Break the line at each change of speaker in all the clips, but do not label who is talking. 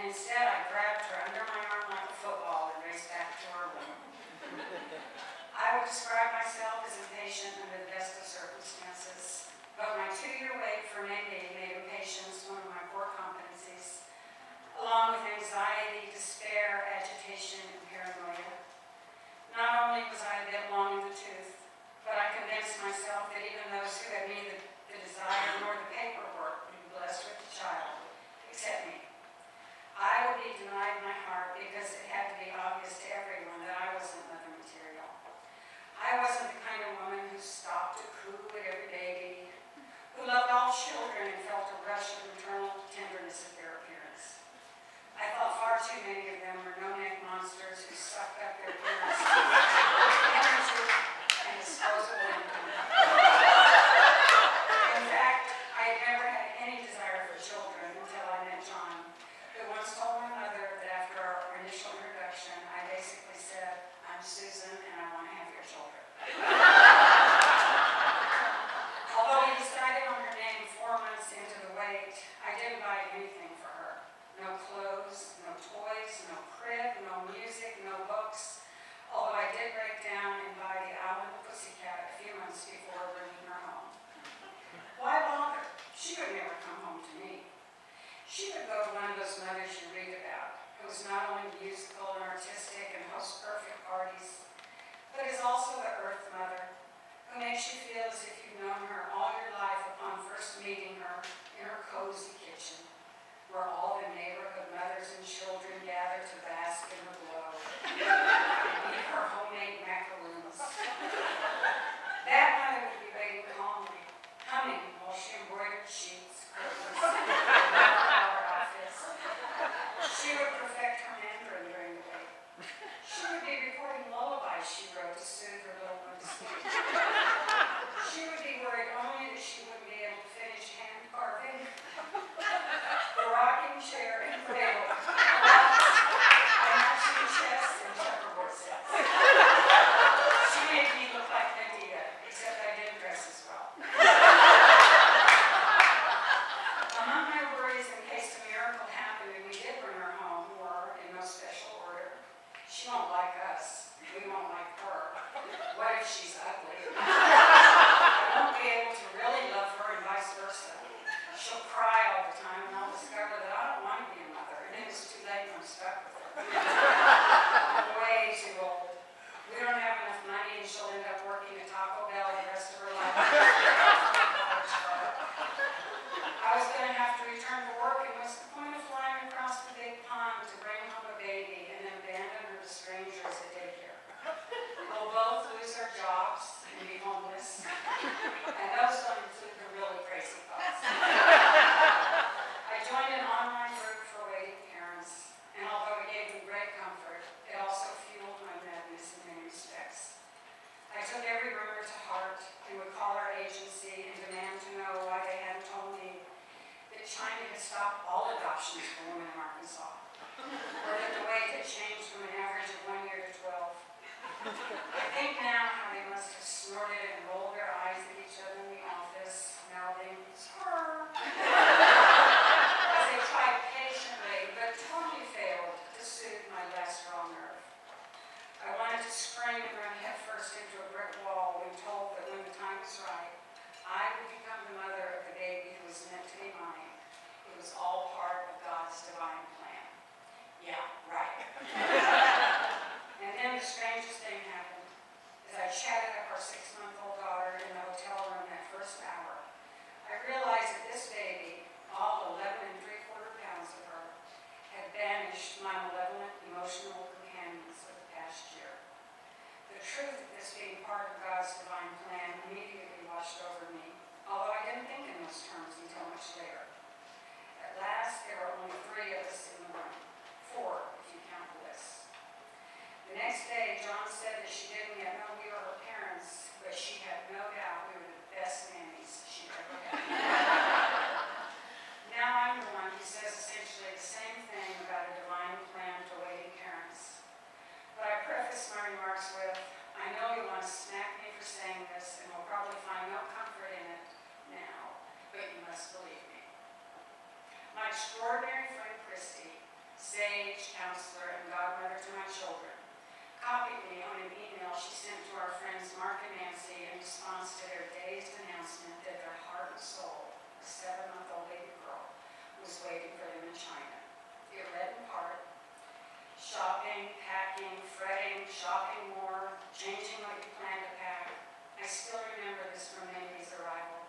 and instead I grabbed her under my arm like a football and raced back to our room. I would describe myself as impatient under the best of circumstances, but my 2-year wait for Maybe made impatience one of my core competencies, along with anxiety, despair, agitation, and paranoia. Not only was I a bit long in the tooth, but I convinced myself that even those who had neither the desire nor the paperwork would be blessed with a child, except me. I would be denied my heart because it had to be obvious to everyone that I wasn't mother material. I wasn't the kind of woman who stopped to coo at every baby, who loved all children and felt a rush of maternal tenderness at their appearance. I thought far too many of them were no-neck monsters who sucked up their parents' energy and disposable income. In fact, I had never had any desire for children until I met John, who once told my mother that after our initial introduction, I basically said, "I'm Susan and I want to have your children." Although he decided on her name 4 months into the wait, I didn't buy anything for her. No clothes, no toys, no crib, no music, no books. Although I did break down and buy the Owl and the Pussycat a few months before bringing her home. Why bother? She would never come home to me. She would go to one of those mothers you read about, who is not only musical and artistic and hosts perfect parties, but is also the earth mother, who makes you feel as if you've known her all your life upon first meeting her in her cozy kitchen, where all the neighborhood mothers and children gather to bask in her glow and eat her homemade macaroons. That mother would be waiting calmly, humming while she embroidered sheets, curtains, and flower outfits. She would perfect her Mandarin during the wait. She would be recording lullabies she wrote to soothe her little one to sleep. She would be worried only that she wouldn't be able to finish hand carving the rocking chair and cradle, and matching chests and checkerboard sets. She made me look like Medea, except I didn't dress as well. Among my worries in case a miracle happened and we did bring her home were, in no special order, she won't like us, we won't like her. What if she's ugly? I won't be able to really love her and vice versa. She'll cry all the time and I'll discover that I don't want to be a mother, and it's too late and I'm stuck with her. I'm way too old. We don't have enough money and she'll end up working at Taco Bell the rest of her life. I was going to have to return to work, and what's the point of flying across the big pond to bring home a baby and then abandon her to strangers at daycare? We'll both lose our jobs and be homeless, and those don't include the really crazy thoughts. I joined an online group for waiting parents, and although it gave me great comfort, it also fueled my madness in many respects. I took every rumor to heart and would call our agency and demand to know why they hadn't told me that China had stopped all adoptions for women in Arkansas, or that the wait had changed from an average of 1 year to 12. I think now how they must have snorted and rolled their eyes at each other in the office, mouthing, "It's her," as they tried patiently, but totally failed to soothe my last raw nerve. I wanted to scream and run headfirst into a brick wall when told that when the time was right, I would become the mother of the baby who was meant to be mine. It was all part of God's divine plan. Yeah, right. And then the strangest thing happened. As I chatted up our 6-month-old daughter in the hotel room that first hour, I realized that this baby, all 11 3/4 pounds of her, had banished my malevolent emotional companions of the past year. The truth of this being part of God's divine plan immediately washed over me, although I didn't think in those terms until much later. At last, there were only 3 of us in the room, 4 if you count Bliss. The next day, John said that she didn't yet know we were her parents, but she had no doubt we were the best nannies she'd ever had. Now I'm the one who says essentially the same thing about a divine plan for waiting parents. But I preface my remarks with, I know you want to smack me for saying this and will probably find no comfort in it now, but you must believe me. My extraordinary friend Christy sage, counselor, and godmother to my children, copied me on an email she sent to our friends Mark and Nancy in response to their dazed announcement that their heart and soul, a 7-month-old baby girl, was waiting for them in China. It read in part, shopping, packing, fretting, shopping more, changing what you plan to pack. I still remember this from Mindy's arrival.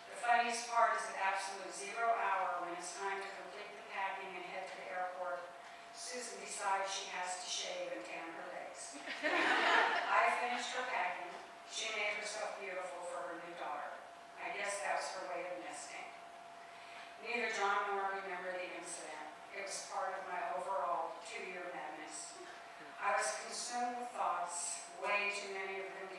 The funniest part is at absolute 0 hour when it's time to complete the packing and head to the airport, Susan decides she has to shave and tan her legs. I finished her packing. She made herself beautiful for her new daughter. I guess that was her way of nesting. Neither John nor I remember the incident. It was part of my overall 2-year madness. I was consumed with thoughts, way too many of them